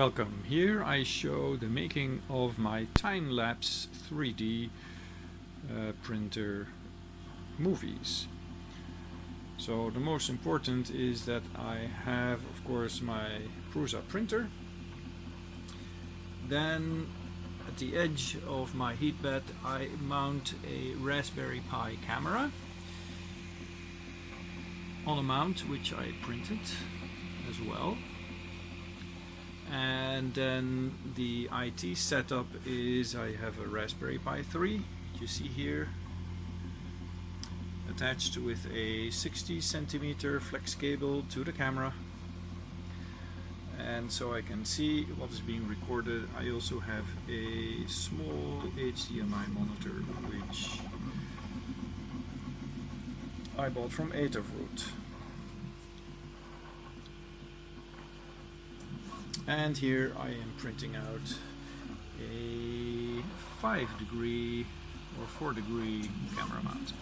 Welcome. Here I show the making of my time-lapse 3D printer movies. So the most important is that I have, of course, my Prusa printer. Then at the edge of my heatbed I mount a Raspberry Pi camera on a mount which I printed as well. And then the IT setup is I have a Raspberry Pi 3, you see here, attached with a 60 centimeter flex cable to the camera, and so I can see what is being recorded. I also have a small HDMI monitor which I bought from Etherroot. And here I am printing out a 5 degree or 4 degree camera mount.